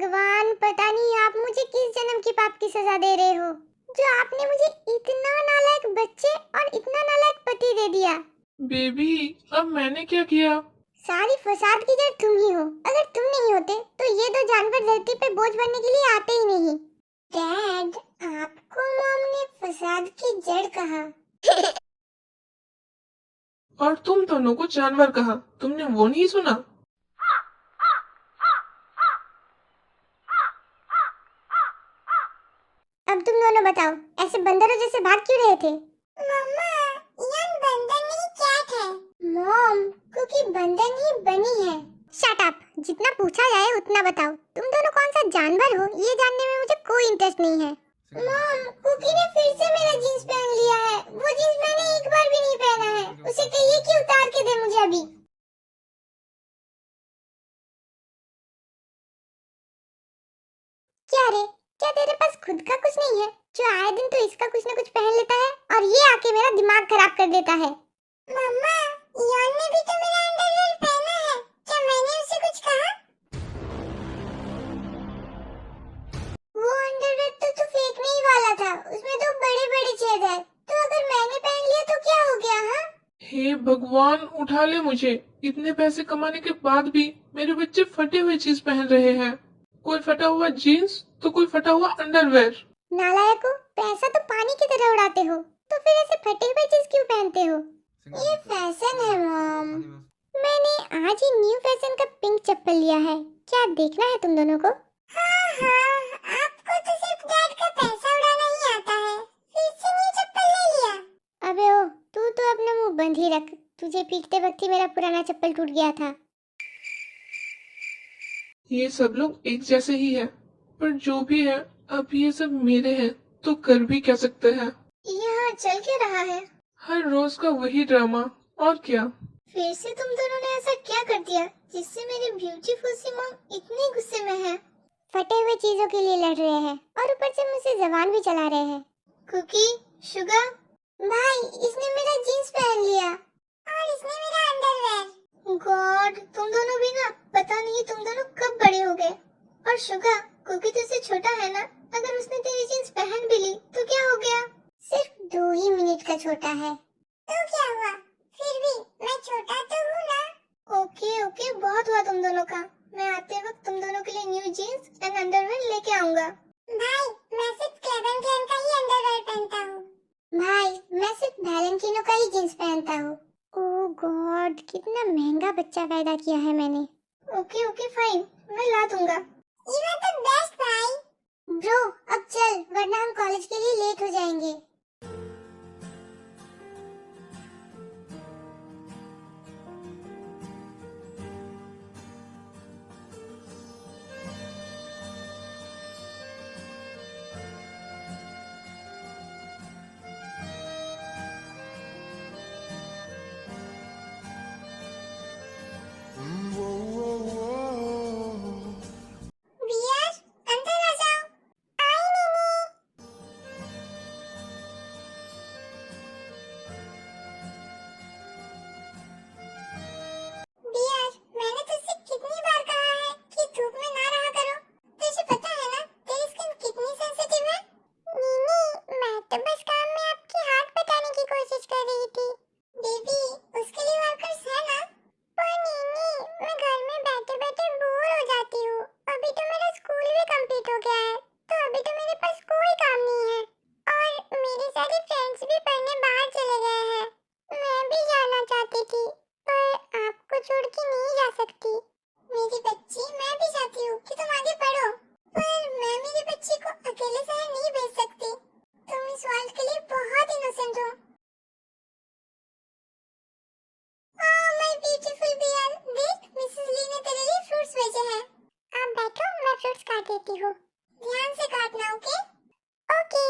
भगवान, पता नहीं आप मुझे किस जन्म की पाप की सजा दे रहे हो, जो आपने मुझे इतना नालायक बच्चे और इतना नालायक पति दे दिया। बेबी, अब मैंने क्या किया? सारी फसाद की जड़ तुम ही हो। अगर तुम नहीं होते तो ये दो जानवर धरती पे बोझ बनने के लिए आते ही नहीं। डैड, आपको मॉम ने फसाद की जड़ कहा। और तुम दोनों को जानवर कहा। तुमने वो नहीं सुना? अब तुम दोनों बताओ, ऐसे बंदरों जैसे भाग क्यों रहे थे? मम्मा, ये बंदर नहीं कैट है। मॉम, क्योंकि बंदर ही बनी है। शट अप, जितना पूछा जाए उतना बताओ। तुम दोनों कौन सा जानवर हो ये जानने में मुझे कोई इंटरेस्ट नहीं है। मॉम, कुकी ने फिर से मेरा जींस पहन लिया है। वो जींस मैंने एक बार भी नहीं पहना है। उसे कहिए कि उतार के दे मुझे अभी। क्या रे, क्या तेरे पास खुद का कुछ नहीं है जो आए दिन तो इसका कुछ ना कुछ पहन लेता है और ये आके मेरा दिमाग खराब कर देता है? मम्मा, यॉन ने भी तो मेरा अंडरवेयर पहना है। क्या मैंने उसे कुछ कहा? वो अंडरवेयर तो तू फेंकने ही वाला था। उसमें तो बड़े-बड़े छेद है। तो अगर मैंने पहन लिया तो क्या हो गया? हाँ, हे भगवान, उठा ले मुझे। इतने पैसे कमाने के बाद भी मेरे बच्चे फटे हुए चीज पहन रहे हैं। कोई फटा हुआ जीन्स तो कोई फटा हुआ अंडरवेयर। नालायको, पैसा तो पानी की तरह उड़ाते हो, तो फिर ऐसे फटे हुए चीज क्यों पहनते हो? ये फैशन है मॉम। मैंने आज ही न्यू फैशन का पिंक चप्पल लिया है। क्या देखना है तुम दोनों को? हाँ हाँ, आपको तो सिर्फ डैड का पैसा उड़ाना ही आता है। फिर से न्यू चप्पल ले लिया। अबे ओ, तू तो अपना मुंह बंद ही रख। तुझे पीटते वक्त ही मेरा पुराना चप्पल टूट गया था। ये सब लोग एक जैसे ही हैं, पर जो भी है अब ये सब मेरे हैं, तो कर भी क्या सकते हैं। यहाँ चल क्या रहा है? हर रोज का वही ड्रामा, और क्या। फिर से तुम दोनों ने ऐसा क्या कर दिया जिससे मेरी ब्यूटीफुल सी मॉम इतने गुस्से में है? फटे हुए चीजों के लिए लड़ रहे हैं और ऊपर से मुझसे जबान भी चला रहे हैं। कुकी, शुगर, भाई इसने मेरा जीन्स पहन लिया और इसने मेरा अंडरवेयर। गॉड, तुम दोनों भी ना, पता नहीं तुम दोनों कब बड़े हो गए। और शुगर, कुकी तुझसे छोटा है ना, अगर उसने तेरी जीन्स पहन भी ली तो क्या हो गया? सिर्फ 2 ही मिनट का छोटा है। तो क्या हुआ? फिर भी मैं छोटा तो हूँ ना। ओके ओके, बहुत हुआ तुम दोनों का। मैं आते वक्त तुम दोनों के लिए न्यू जीन्स एंड अंडरवेयर लेके आऊंगा। भाई, मैं सिर्फ केविन क्लेन का ही अंडरवेयर पहनता हूँ। भाई, मैं सिर्फ वैलेंटिनो का ही जीन्स पहनता हूँ। ओह गॉड, कितना महंगा बच्चा पैदा किया है मैंने। ओके ओके फाइन, मैं ला दूंगा। यू आर द बेस्ट भाई। ब्रो, अब चल, वरना हम कॉलेज के लिए लेट हो जाएंगे। वियर, अंदर आ जाओ। आई नहीं। डियर, मैंने तुझसे कितनी बार कहा है कि धूप में ना रहा करो। तुझे पता है ना तेरी स्किन कितनी सेंसिटिव है? नीनी, मैं तो बस काम में आपके हाथ बटाने की कोशिश कर रही थी। बेबी, उसके लिए वर्कर्स है ना? पर नीनी, मैं घर में बैठे-बैठे बोर हो जाती हूँ। अभी तो मेरा स्कूल भी कंप्लीट हो गया है, तो अभी तो मेरे पास कोई काम नहीं है। और मेरे सारे फ्रेंड्स भी पढ़ने बाहर चले गए हैं। मैं भी जाना चाहती थी, पर आपको छोड़ के नहीं जा सकती। मेरी बच्ची, मैं भी चाहती हूँ कि तुम आगे पढ़ो, पर मैं मेरी बच्ची को अकेले शहर नहीं भेज सकती। तुम इस वर्ल्ड के लिए बहुत इनोसेंट हो। ओह माय ब्यूटीफुल बियर, देख मिसेस ली ने तेरे लिए फ्रूट्स भेजे हैं। आप बैठो, मैं फ्रूट्स काट देती हूँ। ध्यान से काटना, ओके? ओके।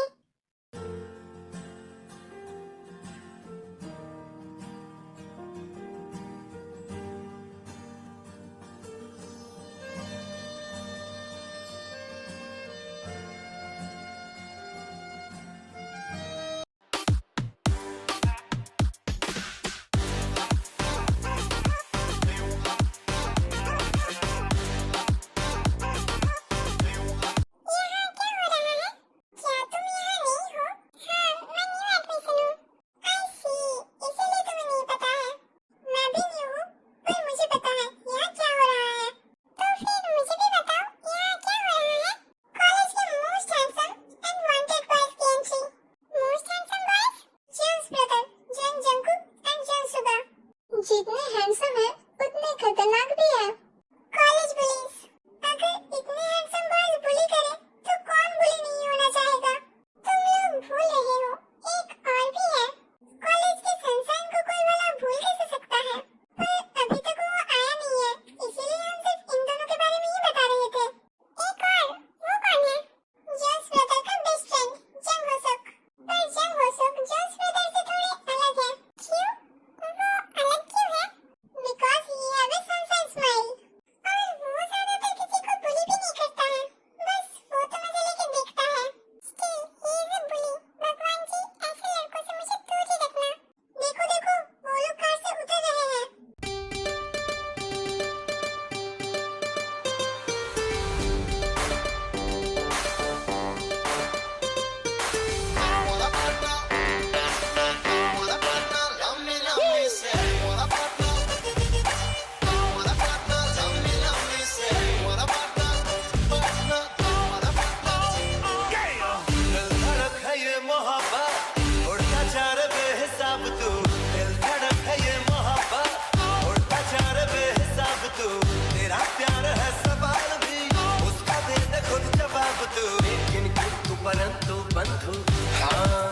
लेकिन किंतु परंतु बंधु हाँ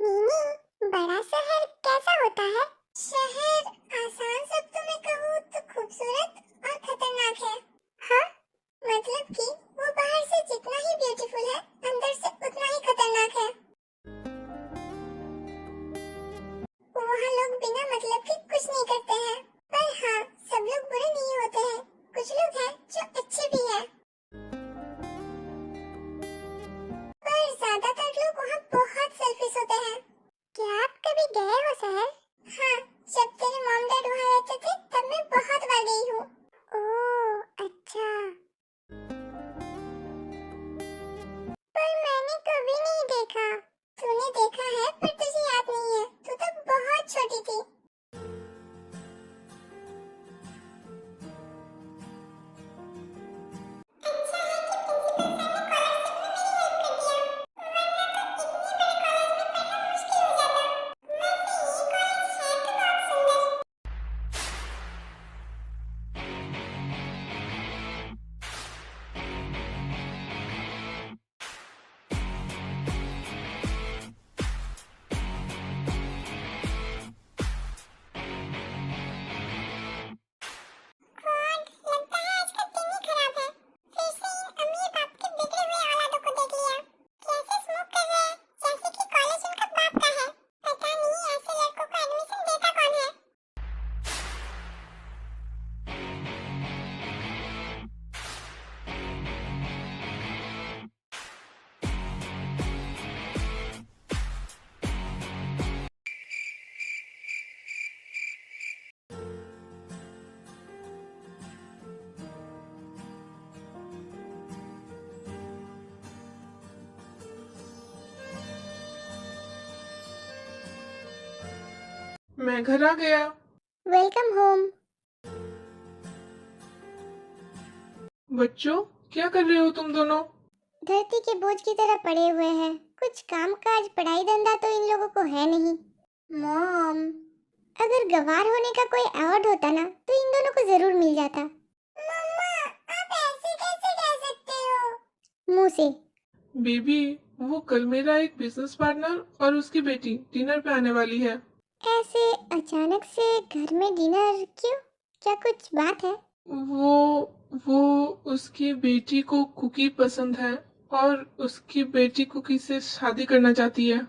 मीनी, बड़ा शहर कैसा होता है? शहर आसान शब्दों में कहूँ तो खूबसूरत और खतरनाक है। हाँ, मतलब कि वो बाहर से जितना ही ब्यूटीफुल है, अंदर से उतना ही खतरनाक है। वहाँ लोग बिना मतलब के कुछ नहीं करते हैं, पर हाँ, सब लोग बुरे नहीं होते हैं। कुछ लोग हैं जो अच्छे भी हैं, पर ज्यादातर लोग वहाँ बहुत सेल्फिश होते हैं। क्या आप कभी गए हो शहर? हाँ, जब तेरे मॉम डैड वहाँ रहते थे तब मैं बहुत बार गई हूँ। ओह, अच्छा। पर मैंने कभी नहीं देखा। तूने देखा है पर तुझे याद नहीं है, तू तो बहुत छोटी थी। मैं घर आ गया। Welcome home. बच्चों, क्या कर रहे हो तुम दोनों? धरती के बोझ की तरह पड़े हुए हैं। कुछ काम काज पढ़ाई धंधा तो इन लोगों को है नहीं। मॉम, अगर गवार होने का कोई अवार्ड होता ना तो इन दोनों को जरूर मिल जाता। मम्मा, आप ऐसे कैसे कह सकते हो? मुंह से। बेबी, वो कल मेरा एक बिजनेस पार्टनर और उसकी बेटी डिनर पे आने वाली है। ऐसे अचानक से घर में डिनर क्यों? क्या कुछ बात है? वो उसकी बेटी को कुकी पसंद है और उसकी बेटी कुकी से शादी करना चाहती है।